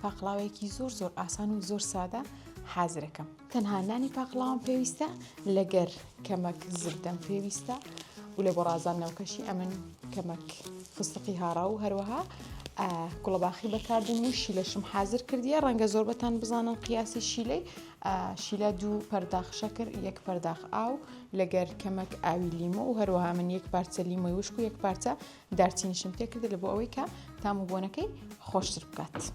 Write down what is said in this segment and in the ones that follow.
پاقلاوەیەکی زۆر ئاسان و زۆر سادە حازرەکەم. تەنها نانی پاقلاوم پێویستە، لەگەر کەمەک زبدەم پێویستە و لە بۆ ڕازاندنەوەکەشی ئەمن کەمەک فستقی هاڕا و هەروەها گوڵەباخی بەکاردن و شیلەشم حازر کردیە. ڕەنگە زۆربەتان بزانن قیاسی شیلەی. شیلە 2 پەرداخ شەکر، 1 پەرداخ ئاو، لەگەر کەمەک ئاوی لیمۆ و هەروەها من 1 پارچە لیمۆی وشک و 1 پارچە دارچینیشم پێ کردە لە بۆ ئەوەی کە تام و بۆنەکەی خۆشتر بکات.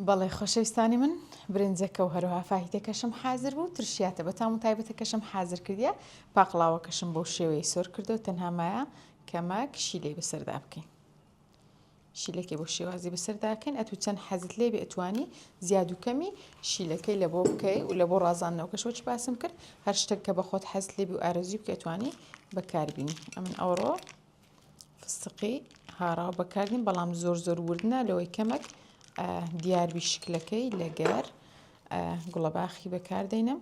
بەڵێ خۆشەویستانی من، برنجەکە و هەروها فاهیتەکەشم حازر بوو، ترشیاتە بە تام و تایبەتەکەشم حازر کردیە، پاقلاوەکەشم بۆ شێوەیە سۆر کردو، تەنها مایە کەمەک شیلەی بەسەردا بکەین. شیلەکەی بۆ شێوازی بەسەرداکەین، ئەتو چەند حەزت لێ بێ ئەتوانی زیاد و کەمی شیلەکەی لە بۆ بکەی و لە بۆ ڕازاندنەوەکەش وەچ باسم کرد، هەر شتێک کە بە خۆت حەزت لێ بی و ئارەزوی بکە ئەتوانی بەکاربینی. ئەمن ئەوڕۆ فستقی هاڕاو بەکاردین، بەڵام زۆر وردنا لەوەی کەمەک دیاربی شکلەکەی لەگەر گوڵەباخی بەکاردێنم.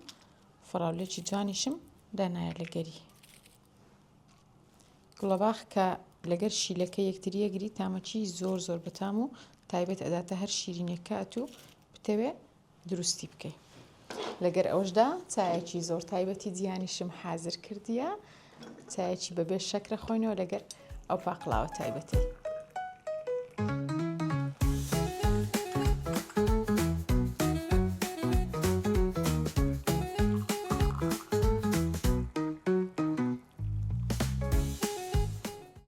فراولێکی جوانیشم دانایە لەگەری گوڵەباخ کە لەگەر شیلەکە یەکتریە گری تامەچی زۆر بەتام و تایبەت ئەداتە هەر شیرینێکە ئەتوو بتەوێ دروستی بکەی. لەگەر ئەوشدا چایەکی زۆر تایبەتی جیانیشم حازر کردیە، چایەکی بەبێ شەکرە خۆینەوە لەگەر ئەو پاقلاوە تایبەتی.